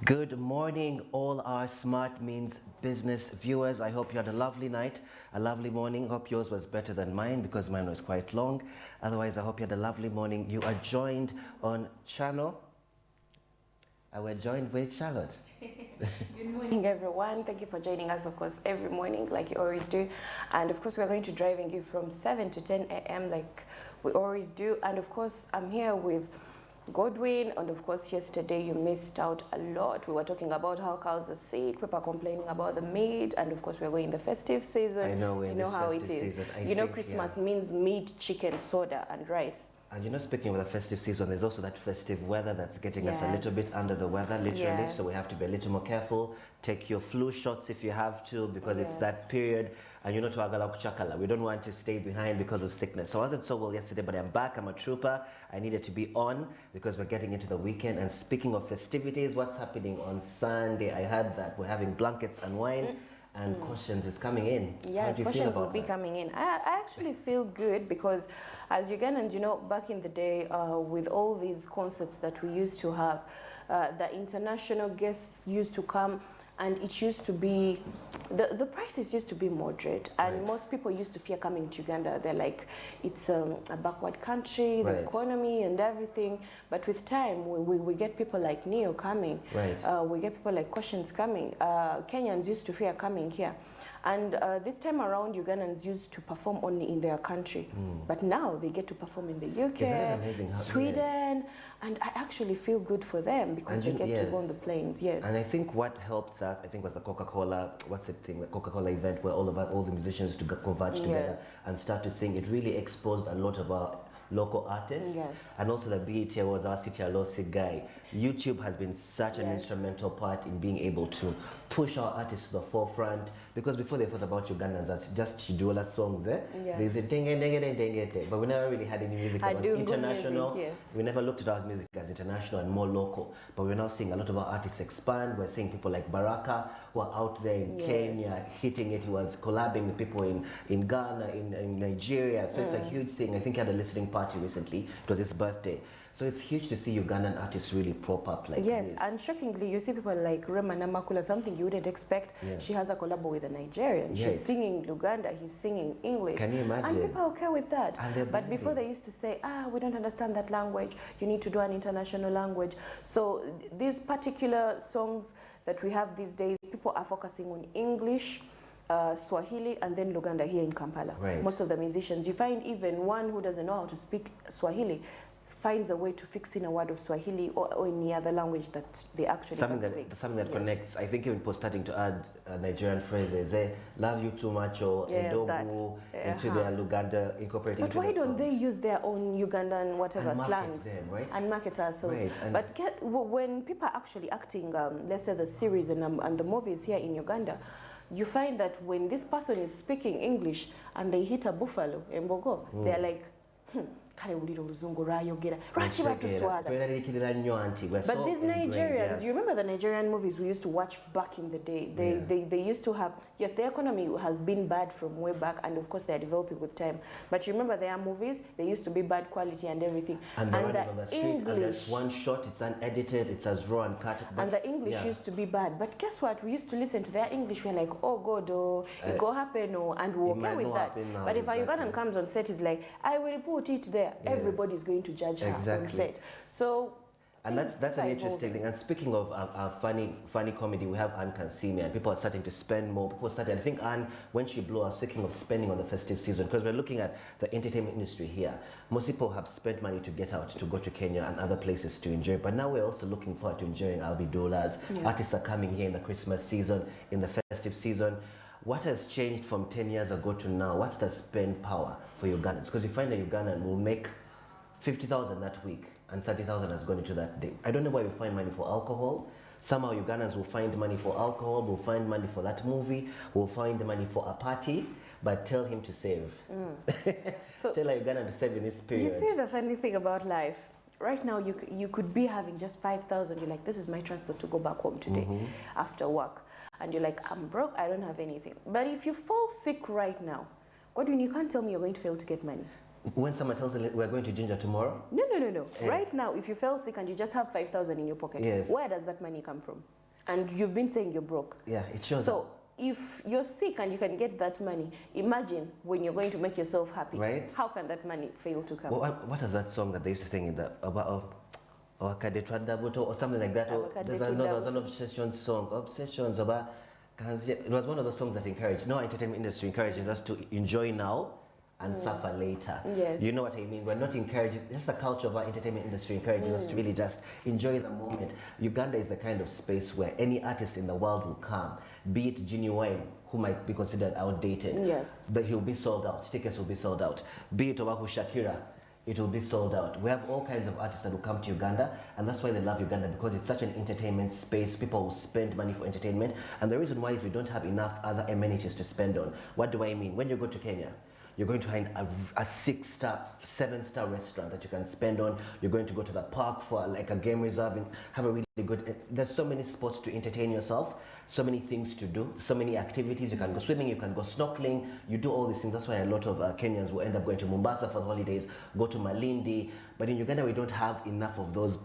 Good morning, all our Smart Means Business viewers. I hope you had a lovely night, a lovely morning. Hope yours was better than mine because mine was quite long. Otherwise, I hope you had a lovely morning. You are joined on channel. We're joined with Charlotte. Good morning, everyone. Thank you for joining us, of course, every morning like you always do. And of course, we're going to driving you from 7 to 10 a.m. like we always do. And of course, I'm here with Godwin, and of course yesterday you missed out a lot. We were talking about how cows are sick, people are complaining about the meat, and of course we're going in the festive season. I know, we're in this how it festive is. season. You know, Christmas means meat, chicken, soda, and rice. And you know, speaking of the festive season, there's also that festive weather that's getting us a little bit under the weather, literally. So we have to be a little more careful. Take your flu shots if you have to, because it's that period. And you know, to agala kuchakala, we don't want to stay behind because of sickness. So I wasn't so well yesterday, but I'm back. I'm a trooper. I needed to be on because we're getting into the weekend. And speaking of festivities, what's happening on Sunday? I heard that we're having blankets and wine. And questions is coming in. Yes, questions will be coming in. I actually feel good because as Ugandans, you know, back in the day, with all these concerts that we used to have, the international guests used to come, and it used to be, the prices used to be moderate, and most people used to fear coming to Uganda. They're like, it's a backward country, the economy and everything. But with time, we get people like Neo coming. We get people like Questions coming. Kenyans used to fear coming here. And this time around, Ugandans used to perform only in their country. But now they get to perform in the UK, Sweden, and I actually feel good for them because they get to go on the planes. And I think what helped that, I think, was the Coca-Cola, what's the thing, the Coca-Cola event where all the musicians to converge together and start to sing. It really exposed a lot of our local artists, and also the BET was our City Alosi guy. YouTube has been such an instrumental part in being able to push our artists to the forefront, because before they thought about Ugandans as just Chidola songs, there's a ding ding ding ding ding, but we never really had any music that was international. We never looked at our music as international and more local, but we're now seeing a lot of our artists expand. We're seeing people like Baraka who are out there in Kenya hitting it. He was collabing with people in Ghana, in Nigeria, so it's a huge thing. I think he had a listening party recently. It was his birthday. So it's huge to see Ugandan artists really prop up like this. And shockingly, you see people like Rema Namakula, something you wouldn't expect. She has a collab with a Nigerian. She's singing Luganda, he's singing English. Can you imagine? And people are okay with that. But before they used to say, we don't understand that language. You need to do an international language. So these particular songs that we have these days, people are focusing on English, Swahili, and then Luganda here in Kampala. Most of the musicians, you find even one who doesn't know how to speak Swahili finds a way to fix in a word of Swahili or any other language that they actually speak. Something that connects. I think even starting to add Nigerian phrases, love you too much, or Edogu, into their Luganda, incorporating But why don't they use their own Ugandan whatever slangs and market ourselves? But when people are actually acting, let's say the series and the movies here in Uganda, you find that when this person is speaking English and they hit a buffalo in Bogo, they're like, but these Nigerians, you remember the Nigerian movies we used to watch back in the day? They used to have, yes, the economy has been bad from way back, and of course they are developing with time. But you remember their movies, they used to be bad quality and everything. And they're running on the street, and there's one shot, it's unedited, it's as raw and cut. And the English used to be bad. But guess what? We used to listen to their English, we're like, oh God, it go happen, and we're okay with that. But if a Ugandan comes on set, is like, I will put it there. Everybody's going to judge her on set. So, and that's an interesting thing. And speaking of funny comedy, we have Anne Kansimi, and people are starting to spend more. I think Anne, when she blew up, speaking of spending on the festive season, because we're looking at the entertainment industry here. Most people have spent money to get out, to go to Kenya and other places to enjoy. But now we're also looking forward to enjoying Albidolas. Artists are coming here in the Christmas season, in the festive season. What has changed from 10 years ago to now? What's the spend power for Ugandans? Because you find a Ugandan will make 50,000 that week, and 30,000 has gone into that day. I don't know why we find money for alcohol. Somehow Ugandans will find money for alcohol, will find money for that movie, will find money for a party, but tell him to save. So tell a Ugandan to save in this period. You see the funny thing about life? Right now, you could be having just 5,000. You're like, this is my transport to go back home today after work. And you're like, I'm broke, I don't have anything. But if you fall sick right now, Godwin, you can't tell me you're going to fail to get money. When someone tells you we're going to Ginger tomorrow? No. Right now, if you fell sick and you just have 5,000 in your pocket, where does that money come from? And you've been saying you're broke. Yeah, it shows. So if you're sick and you can get that money, imagine when you're going to make yourself happy. Right. How can that money fail to come? Well, what is that song that they used to sing in the about or something like that? There's an obsession song. Obsessions about. It was one of the songs that encouraged. No, entertainment industry encourages us to enjoy now and suffer later. Yes. You know what I mean? We're not encouraging, just the culture of our entertainment industry encourages us to really just enjoy the moment. Uganda is the kind of space where any artist in the world will come, be it genuine, who might be considered outdated, but he'll be sold out, tickets will be sold out. Be it Owahu Shakira, it will be sold out. We have all kinds of artists that will come to Uganda, and that's why they love Uganda, because it's such an entertainment space. People will spend money for entertainment, and the reason why is we don't have enough other amenities to spend on. What do I mean? When you go to Kenya, you're going to find a 6-star, 7-star restaurant that you can spend on. You're going to go to the park for like a game reserve and have a really good, there's so many spots to entertain yourself, so many things to do, so many activities. You can go swimming, you can go snorkeling, you do all these things. That's why a lot of Kenyans will end up going to Mombasa for the holidays, go to Malindi. But in Uganda, we don't have enough of those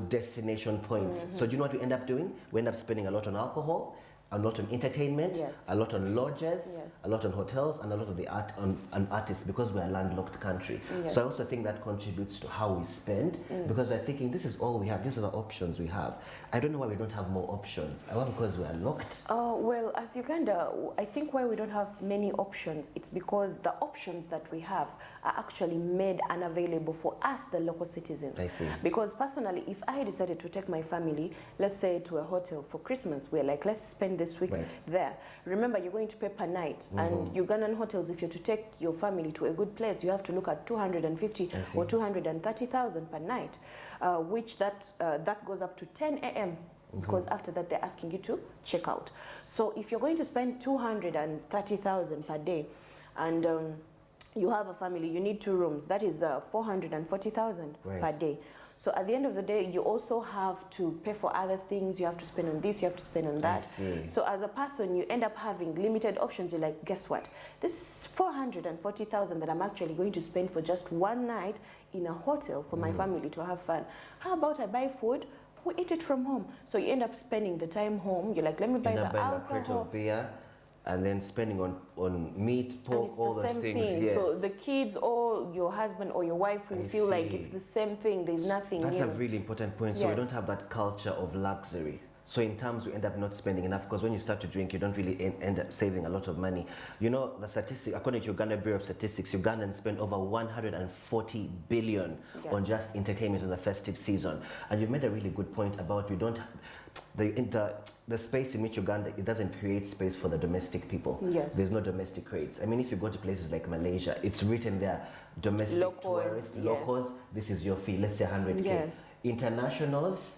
destination points. So do you know what we end up doing? We end up spending a lot on alcohol, a lot on entertainment, a lot on lodges, a lot on hotels, and a lot of the art on artists, because we're a landlocked country. So I also think that contributes to how we spend, because we're thinking this is all we have, these are the options we have. I don't know why we don't have more options. I want because we're locked. Well, as Uganda, I think why we don't have many options, it's because the options that we have are actually made unavailable for us, the local citizens. I see. Because personally, if I decided to take my family, let's say to a hotel for Christmas, we're like, let's spend this week there. Remember, you're going to pay per night, and Ugandan hotels, if you're to take your family to a good place, you have to look at 250 or 230,000 per night, which that goes up to 10 a.m. because after that they're asking you to check out. So if you're going to spend 230,000 per day, and you have a family, you need 2 rooms, that is 440,000 per day. So at the end of the day, you also have to pay for other things. You have to spend on this, you have to spend on that. So as a person, you end up having limited options. You're like, guess what? This 440,000 that I'm actually going to spend for just one night in a hotel for my family to have fun. How about I buy food? We eat it from home. So you end up spending the time home. You're like, let me buy the alcohol. A crate of beer, and then spending on meat, pork, all those things. So the kids or your husband or your wife will feel like it's the same thing. There's nothing That's new. a really important point. So we don't have that culture of luxury. So in terms, we end up not spending enough, because when you start to drink, you don't really end up saving a lot of money. You know, the statistic, according to Uganda Bureau of Statistics, Ugandans spend over 140 billion on just entertainment in the festive season. And you've made a really good point about we don't, the space in which Uganda, it doesn't create space for the domestic people. There's no domestic rates. I mean, if you go to places like Malaysia, it's written there, domestic tourists, locals, this is your fee, let's say 100K. Internationals,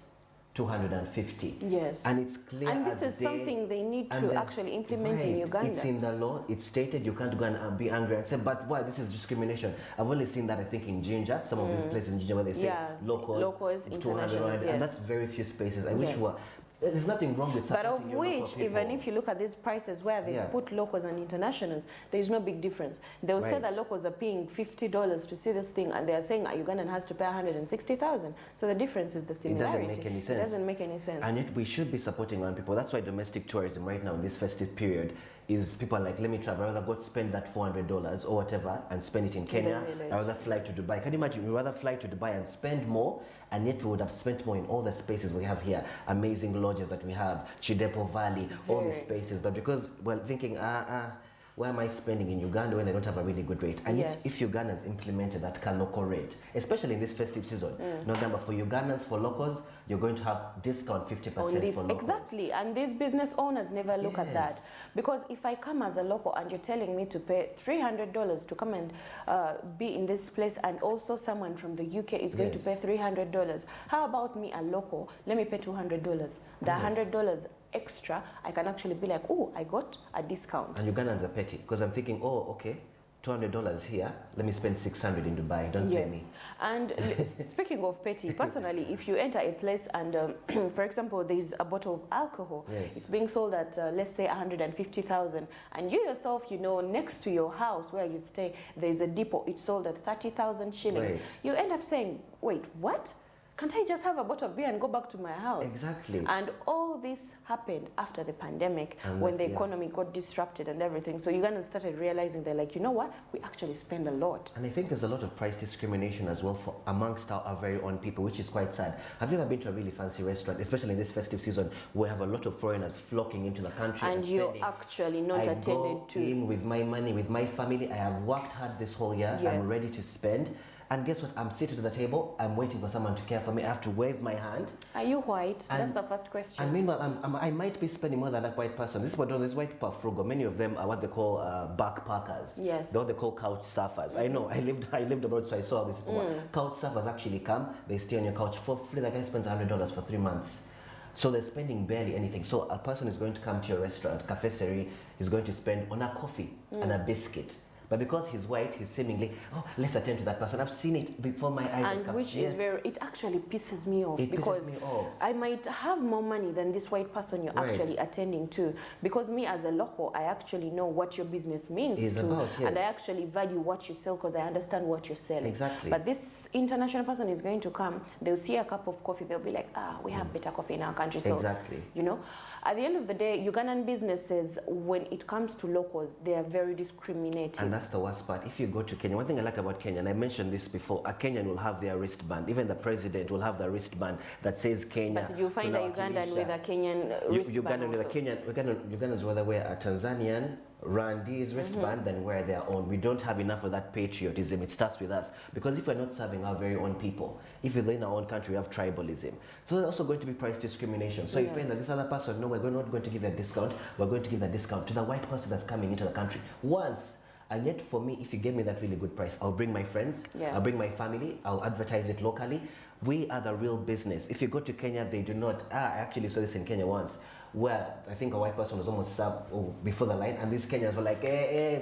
250. And it's clear. And this is something they need to actually implement in Uganda. It's in the law, it's stated. You can't go and be angry and say, but why, this is discrimination. I've only seen that, I think, in Ginger, some of these places in Ginger where they say locals 200, and that's very few spaces. I wish were. There's nothing wrong with supporting But of which, even if you look at these prices where they put locals and internationals, there's no big difference. They'll say that locals are paying $50 to see this thing, and they're saying a Ugandan has to pay 160,000. So the difference is the similarity. It doesn't make any sense. It doesn't make any sense. And yet we should be supporting our people. That's why domestic tourism right now in this festive period is people are like, let me travel, I'd rather go spend that $400 or whatever and spend it in Kenya. I'd rather fly to Dubai. Can you imagine? We'd rather fly to Dubai and spend more, and yet we would have spent more in all the spaces we have here, amazing lodges that we have, Chidepo Valley, all these spaces. But because we're thinking, why am I spending in Uganda when they don't have a really good rate? And yet, if Ugandans implemented that local rate, especially in this festive season, November, for Ugandans, for locals, you're going to have discount 50% for locals. Exactly, and these business owners never look at that. Because if I come as a local and you're telling me to pay $300 to come and be in this place, and also someone from the UK is going to pay $300, how about me, a local, let me pay $200. The $100 extra, I can actually be like, oh, I got a discount. And Ugandans are petty, because I'm thinking, oh, okay, $200 here, let me spend 600 in Dubai. Don't blame me. And speaking of petty, personally, if you enter a place and, for example, there's a bottle of alcohol, it's being sold at, let's say, 150,000, and you yourself, you know, next to your house where you stay, there's a depot, it's sold at 30,000 shillings. You end up saying, wait, what? Can't I just have a bottle of beer and go back to my house? Exactly. And all this happened after the pandemic, when the economy got disrupted and everything. So Ugandans started realizing, they're like, you know what? We actually spend a lot. And I think there's a lot of price discrimination as well amongst our very own people, which is quite sad. Have you ever been to a really fancy restaurant, especially in this festive season, where we have a lot of foreigners flocking into the country and you're actually not attended to? I go in with my money, with my family. I have worked hard this whole year. I'm ready to spend. And guess what? I'm seated at the table. I'm waiting for someone to care for me. I have to wave my hand. Are you white? That's the first question. And meanwhile, I might be spending more than that white person. This white people are frugal. Many of them are what they call backpackers. Yes. They're what they call couch surfers. I know. I lived abroad, so I saw this before. Couch surfers actually come. They stay on your couch for free. The guy spends $100 for 3 months. So they're spending barely anything. So a person is going to come to your restaurant, Cafe Seri, is going to spend on a coffee and a biscuit. But because he's white, he's seemingly, oh, let's attend to that person. I've seen it before my eyes. And which is it actually pisses me off. It because pisses me off. I might have more money than this white person you're actually attending to. Because me as a local, I actually know what your business means and I actually value what you sell because I understand what you're selling. Exactly. But this international person is going to come, they'll see a cup of coffee, they'll be like, we have better coffee in our country. So, you know, at the end of the day, Ugandan businesses, when it comes to locals, they are very discriminating. And that's the worst part. If you go to Kenya, one thing I like about Kenya, and I mentioned this before, a Kenyan will have their wristband. Even the president will have the wristband that says Kenya. But you find a Ugandan with a Kenyan wristband. Ugandans rather wear a Tanzanian Randi's wristband than wear their own. We don't have enough of that patriotism. It starts with us. Because if we're not serving our very own people, if we're in our own country, we have tribalism. So there's also going to be price discrimination. So you find that this other person, no, we're not going to give a discount. We're going to give a discount to the white person that's coming into the country once. And yet for me, if you give me that really good price, I'll bring my friends, I'll bring my family, I'll advertise it locally. We are the real business. If you go to Kenya, they do not. I actually saw this in Kenya once, where I think a white person was almost served before the line, and these Kenyans were like, hey,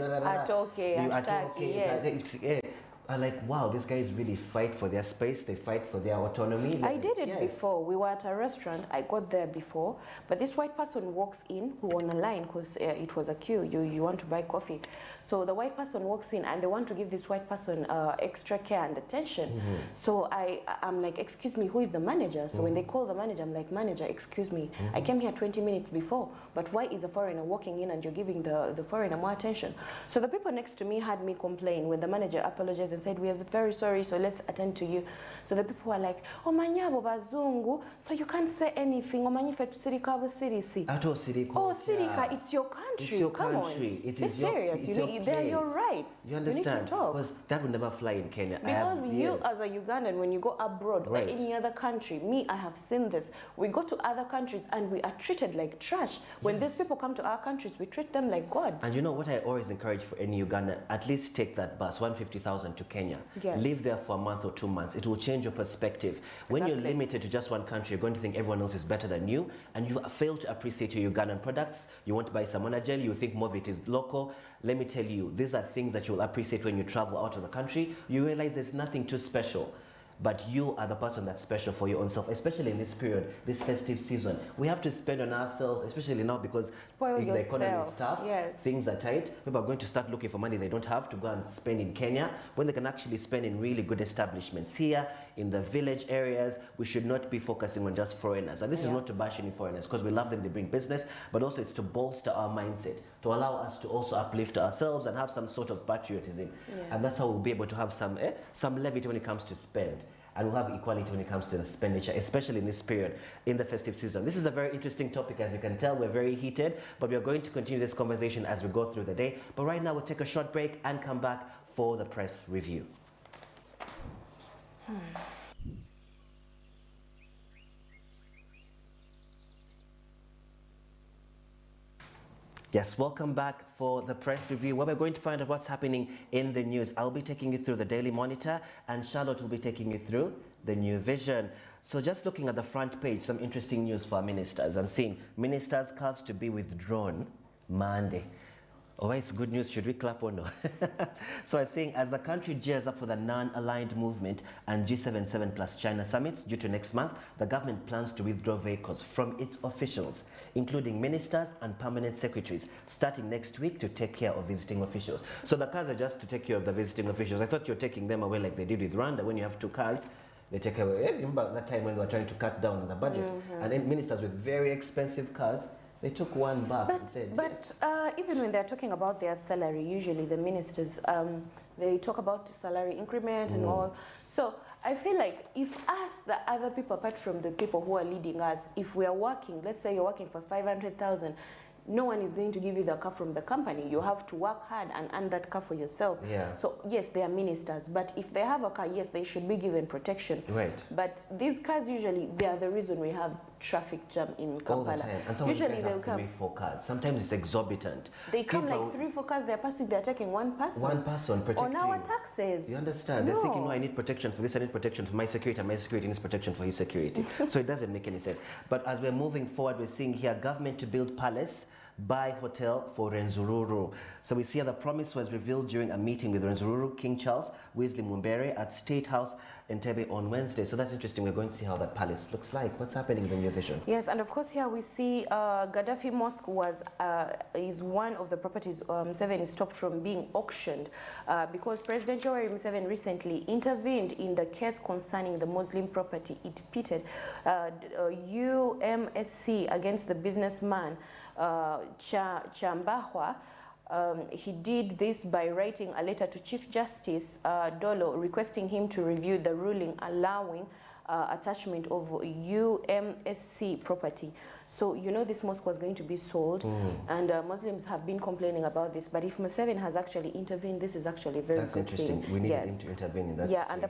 I'm like, wow, these guys really fight for their space. They fight for their autonomy. I did it before. We were at a restaurant. I got there before. But this white person walks in who on a line because it was a queue. You want to buy coffee. So the white person walks in and they want to give this white person extra care and attention. So I'm like, excuse me, who is the manager? So when they call the manager, I'm like, manager, excuse me. I came here 20 minutes before. But why is a foreigner walking in and you're giving the foreigner more attention? So the people next to me had me complain when the manager apologized and said, we are very sorry, so let's attend to you. So the people were like, oh, manyabo bazungu, so you can't say anything. Oh, manyife sirika sirisi. Ato sirika. Oh, sirika, it's your country. It's your Come country. On. It is serious. They're your rights. You understand? You need to talk. Because that would never fly in Kenya. Because you, as a Ugandan, when you go abroad or any other country, I have seen this. We go to other countries and we are treated like trash. When these people come to our countries, we treat them like gods. And you know what I always encourage for any Ugandan? At least take that bus, 150,000 to Kenya. Live there for a month or 2 months. It will change your perspective. When you're limited to just one country, you're going to think everyone else is better than you, and you fail to appreciate your Ugandan products. You want to buy Samona gel, you think more of it is local. Let me tell you, these are things that you will appreciate when you travel out of the country. You realize there's nothing too special. But you are the person that's special for your own self, especially in this period, this festive season. We have to spend on ourselves, especially now because the economy is tough, things are tight. People are going to start looking for money they don't have to go and spend in Kenya, when they can actually spend in really good establishments here, in the village areas. We should not be focusing on just foreigners. And this is not to bash any foreigners, because we love them, they bring business, but also it's to bolster our mindset, to allow us to also uplift ourselves and have some sort of patriotism. And that's how we'll be able to have some levity when it comes to spend. And we'll have equality when it comes to the expenditure, especially in this period, in the festive season. This is a very interesting topic. As you can tell, we're very heated, but we're going to continue this conversation as we go through the day. But right now, we'll take a short break and come back for the press review. Yes, welcome back for the press review, where we're going to find out what's happening in the news. I'll be taking you through the Daily Monitor, and Charlotte will be taking you through the New Vision. So just looking at the front page, some interesting news for our ministers. I'm seeing ministers' cars to be withdrawn Monday. Oh, it's good news. Should we clap or no? So I was saying, as the country gears up for the non-aligned movement and G77 plus China summits due to next month, the government plans to withdraw vehicles from its officials, including ministers and permanent secretaries, starting next week to take care of visiting officials. So the cars are just to take care of the visiting officials. I thought you're taking them away like they did with Rwanda when you have 2 cars. They take away. Remember that time when they were trying to cut down on the budget? And then ministers with very expensive cars, they took one back and said, yes. Even when they're talking about their salary, usually the ministers, they talk about salary increment and all. So I feel like if us, the other people, apart from the people who are leading us, if we are working, let's say you're working for 500,000, no one is going to give you the car from the company. You have to work hard and earn that car for yourself. Yeah. So yes, they are ministers, but if they have a car, yes, they should be given protection. Right. But these cars usually, they are the reason we have traffic jam in Kampala. All the time. And some usually they'll come 3-4 cars. Sometimes it's exorbitant. They come like 3-4 cars, they're passing, they're taking one person. One person protecting. On our taxes. You understand? No. They're thinking, no, I need protection for this, I need protection for my security, and my security needs protection for his security. So it doesn't make any sense. But as we're moving forward, we're seeing here government to build palace, buy hotel for Rwenzururu. So we see how the promise was revealed during a meeting with Rwenzururu, King Charles, Wesley Mumbere at State House Entebbe on Wednesday. So that's interesting. We're going to see how that palace looks like. What's happening in the new vision? Yes, and of course here we see Gaddafi Mosque is one of the properties Museveni stopped from being auctioned because President Yoweri Museveni recently intervened in the case concerning the Muslim property. It pitted UMSC against the businessman Chambahwa. He did this by writing a letter to Chief Justice Dolo requesting him to review the ruling allowing attachment of UMSC property. So you know this mosque was going to be sold and Muslims have been complaining about this, but if Museveni has actually intervened, this is actually very That's good interesting. thing. We need him to intervene in that Yeah, situation. and the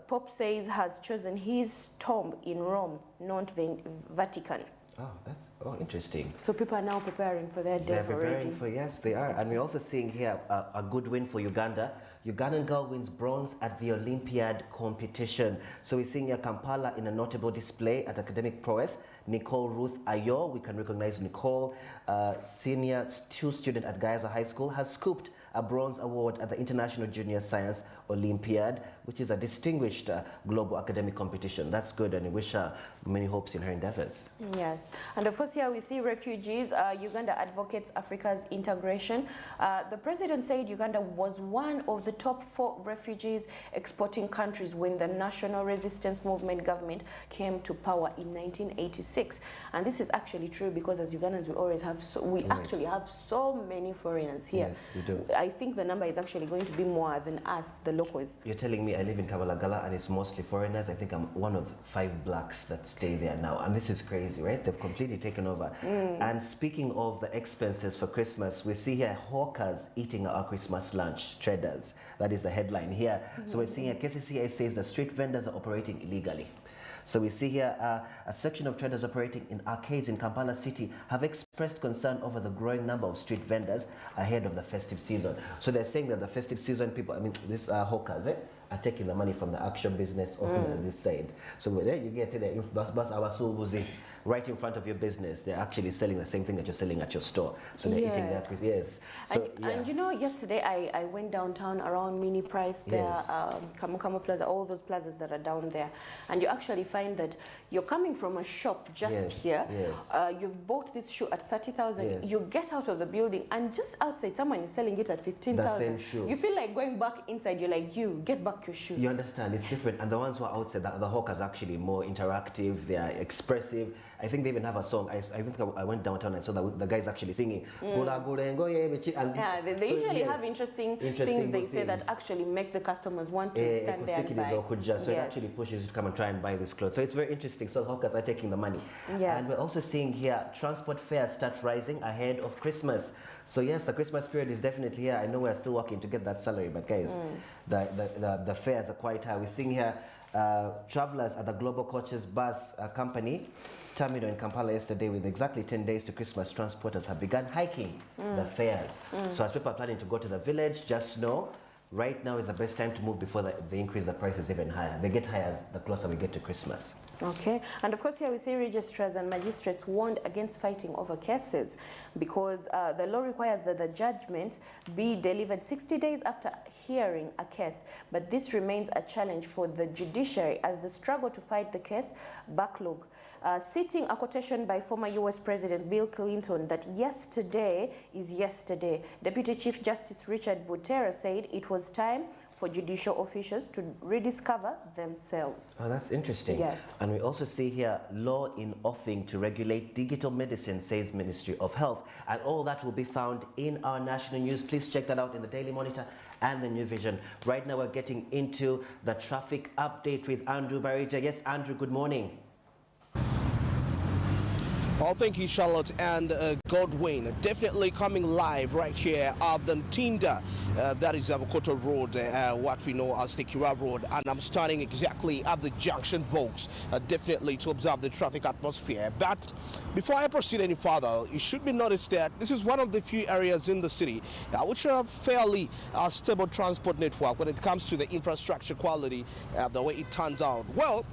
Pope says has chosen his tomb in Rome, not Vatican. Oh, interesting. So people are now preparing for their death They're preparing already. for, yes, they are. And we're also seeing here a good win for Uganda. Ugandan girl wins bronze at the Olympiad competition. So we're seeing here Kampala in a notable display at academic prowess. Nicole Ruth Ayo, we can recognize Nicole, senior 2 student at Gaza High School, has scooped a bronze award at the International Junior Science Olympiad, which is a distinguished global academic competition. That's good, and I wish her many hopes in her endeavors. Yes, and of course here we see refugees. Uganda advocates Africa's integration. The president said Uganda was one of the top 4 refugees exporting countries when the National Resistance Movement government came to power in 1986. And this is actually true because as Ugandans we always have, actually have so many foreigners here. Yes, we do. I think the number is actually going to be more than us, the locals. You're telling me I live in Kabalagala and it's mostly foreigners. I think I'm one of 5 blacks that stay there now. And this is crazy, right? They've completely taken over. And speaking of the expenses for Christmas, we see here hawkers eating our Christmas lunch, traders. That is the headline here. So we're seeing here KCCA says the street vendors are operating illegally. So we see here a section of traders operating in arcades in Kampala City have expressed concern over the growing number of street vendors ahead of the festive season. So they're saying that the festive season people, I mean, these hawkers, are taking the money from the actual business owners, is said. So there you get to the bus our subuzi right in front of your business. They're actually selling the same thing that you're selling at your store. So they're eating that. Yes. So, and you know, yesterday I went downtown around Mini Price there, Kamu Plaza, all those plazas that are down there. And you actually find that you're coming from a shop just here. You've bought this shoe at 30,000. You get out of the building and just outside someone is selling it at 15,000. The same shoe. You feel like going back inside. You're like, you get back your shoe. You understand? It's different. And the ones who are outside, the hawkers are actually more interactive. They are expressive. I think they even have a song. I think I went downtown and saw the guys actually singing. Yeah, they usually have interesting things they say that actually make the customers want to stand there and buy. So it actually pushes you to come and try and buy this clothes. So it's very interesting. So hawkers are taking the money. And we're also seeing here transport fares start rising ahead of Christmas. So yes, the Christmas period is definitely here. I know we're still working to get that salary, but guys, the fares are quite high. We're seeing here travelers at the Global Coaches Bus Company terminal in Kampala yesterday with exactly 10 days to Christmas. Transporters have begun hiking the fares. So as people are planning to go to the village, just know right now is the best time to move before they increase the prices even higher. They get higher as the closer we get to Christmas. Okay, and of course here we see registrars and magistrates warned against fighting over cases because the law requires that the judgment be delivered 60 days after hearing a case, but this remains a challenge for the judiciary as the struggle to fight the case backlog. Citing a quotation by former US President Bill Clinton that yesterday is yesterday, Deputy Chief Justice Richard Butera said it was time for judicial officials to rediscover themselves. Oh, that's interesting. Yes. And we also see here law in offing to regulate digital medicine, says Ministry of Health. And all that will be found in our national news. Please check that out in the Daily Monitor and the New Vision. Right now we're getting into the traffic update with Andrew Barita. Yes, Andrew, good morning. Well, thank you, Charlotte and Godwin. Definitely coming live right here at the Tinda, that is Abukoto Road, what we know as the Kira Road, and I'm starting exactly at the junction box, definitely to observe the traffic atmosphere. But before I proceed any further, it should be noticed that this is one of the few areas in the city which are fairly stable transport network when it comes to the infrastructure quality, the way it turns out. Well,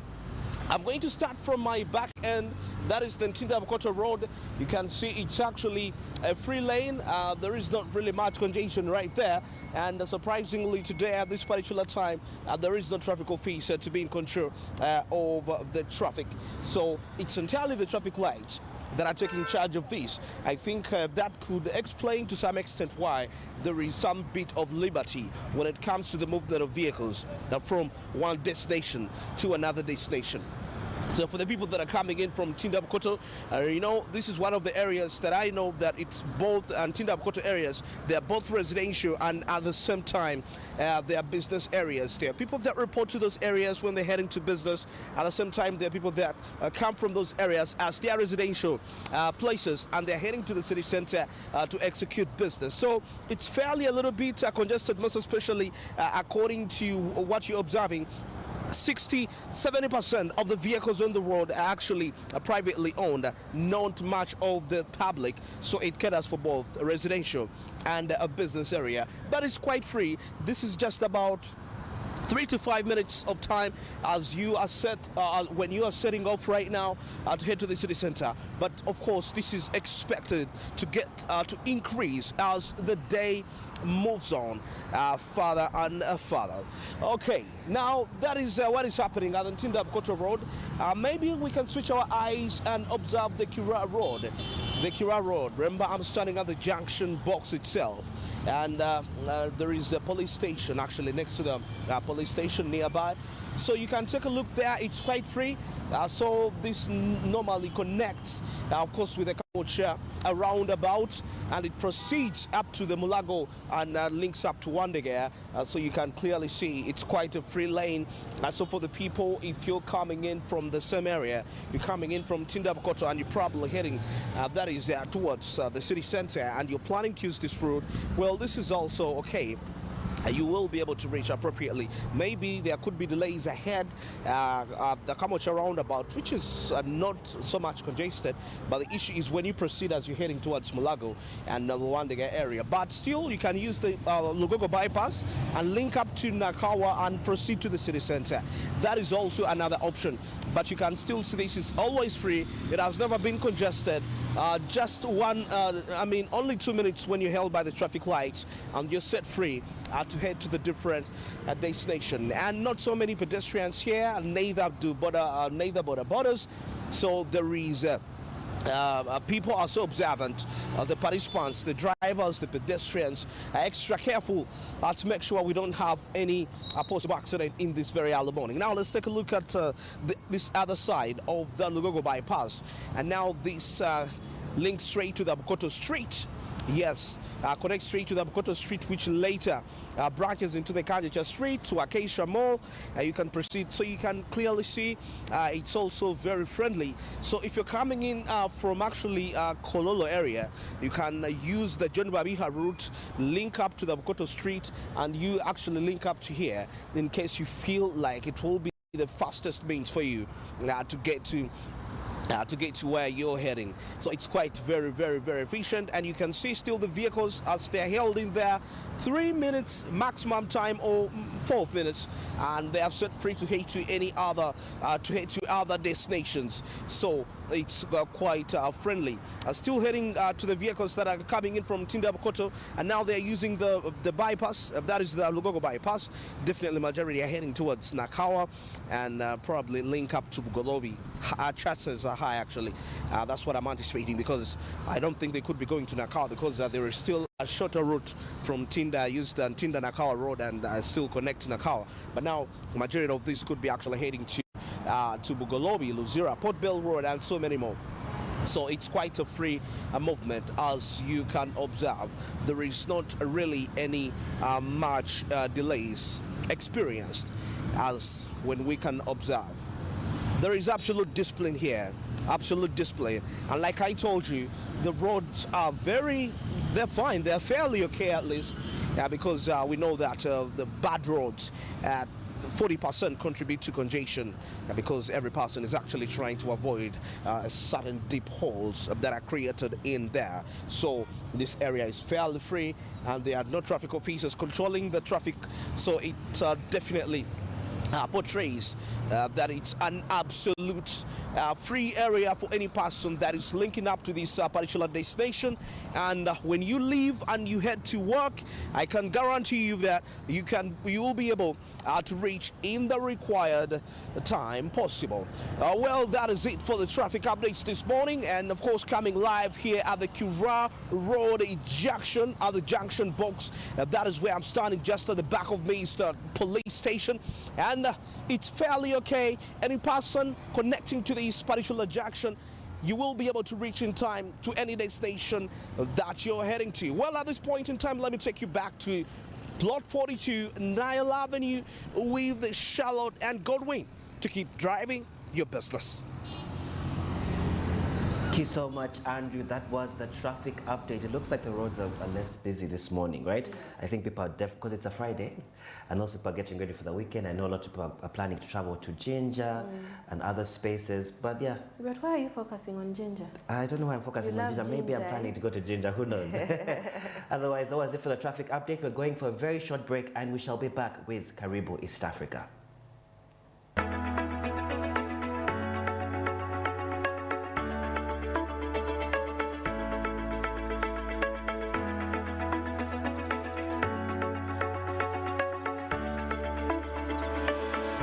I'm going to start from my back end. That is the Tinda Abukoto Road. You can see it's actually a free lane. There is not really much congestion right there. And surprisingly today at this particular time, there is no traffic officer to be in control of the traffic. So it's entirely the traffic lights that are taking charge of this. I think that could explain to some extent why there is some bit of liberty when it comes to the movement of vehicles from one destination to another destination. So for the people that are coming in from Tinda Abukoto, you know, this is one of the areas that I know that it's both, and Tinda Abukoto areas, they're both residential and at the same time they are business areas. There are people that report to those areas when they're heading to business. At the same time, there are people that come from those areas as their residential places, and they're heading to the city center to execute business. So it's fairly a little bit congested, most especially according to what you're observing. 60-70% of the vehicles on the road are actually privately owned, not much of the public, so it caters for both residential and a business area. But it's quite free. This is just about 3 to 5 minutes of time as you are set when you are setting off right now to head to the city center. But of course, this is expected to get to increase as the day moves on further and further. Okay, now that is what is happening at the Tinda Abukoto Road. Maybe we can switch our eyes and observe the Kira Road. The Kira Road. Remember, I'm standing at the junction box itself. And there is a police station actually next to the police station nearby. So you can take a look there. It's quite free. So this normally connects, of course, with the Kamocha roundabout, and it proceeds up to the Mulago and links up to Wandegea. So you can clearly see it's quite a free lane. So for the people, if you're coming in from the same area, you're coming in from Tinda Abukoto and you're probably heading that is towards the city center, and you're planning to use this route, well, this is also okay. You will be able to reach appropriately. Maybe there could be delays ahead, the Kamocha roundabout, which is not so much congested, but the issue is when you proceed as you're heading towards Mulago and the Wandega area. But still, you can use the Lugogo bypass and link up to Nakawa and proceed to the city center. That is also another option. But you can still see this is always free. It has never been congested. Just only 2 minutes when you're held by the traffic lights and you're set free to head to the different destination. And not so many pedestrians here, neither border borders. So there is people are so observant. The participants, the drivers, the pedestrians are extra careful to make sure we don't have any possible accident in this very early morning. Now let's take a look at this other side of the Lugogo bypass. And now this links straight to the Abukoto Street. Yes, connects straight to the Abukoto Street, which later branches into the Kanjecha Street to Acacia Mall. You can proceed, so you can clearly see it's also very friendly. So if you're coming in from actually Kololo area, you can use the John Babiha route, link up to the Abukoto Street, and you actually link up to here in case you feel like it will be the fastest means for you to get to to get to where you're heading. So it's quite very, very, very efficient, and you can see still the vehicles as they're held in there 3 minutes maximum time or 4 minutes, and they are set free to head to any other other destinations. So it's quite friendly. Still heading to the vehicles that are coming in from Tinda Bokoto, and now they're using the bypass, that is the Lugogo bypass. Definitely majority are heading towards Nakawa and probably link up to Bugolobi. Chances are high, actually. That's what I'm anticipating, because I don't think they could be going to Nakawa, because there is still a shorter route from Tinda, used Tinda Nakawa Road, and still connect to Nakawa. But now the majority of this could be actually heading to Bugolobi, Luzira, Port Bell Road, and so many more. So it's quite a free movement, as you can observe. There is not really any much delays experienced, as when we can observe. There is absolute discipline here, absolute discipline. And like I told you, the roads are they're fine, they're fairly okay at least, because we know that the bad roads at 40% contribute to congestion, because every person is actually trying to avoid certain deep holes that are created in there. So this area is fairly free, and there are no traffic officers controlling the traffic, so it definitely portrays that it's an absolute free area for any person that is linking up to this particular destination. And when you leave and you head to work, I can guarantee you that you will be able to reach in the required time possible. Well, that is it for the traffic updates this morning, and of course coming live here at the Kura Road junction, at the junction box. That is where I'm standing. Just at the back of me is the police station, and it's fairly okay. Any person connecting to this particular junction, you will be able to reach in time to any destination that you're heading to. Well, at this point in time, let me take you back to Plot 42, Nile Avenue, with Charlotte and Godwin to keep driving your business. Thank you so much, Andrew. That was the traffic update. It looks like the roads are less busy this morning, right? Yes. I think people are because it's a Friday, and also people are getting ready for the weekend. I know a lot of people are planning to travel to Ginger and other spaces, but yeah. But why are you focusing on Ginger? I don't know why I'm focusing on Ginger. Maybe I'm planning to go to Ginger, who knows? Otherwise, that was it for the traffic update. We're going for a very short break, and we shall be back with Karibu East Africa.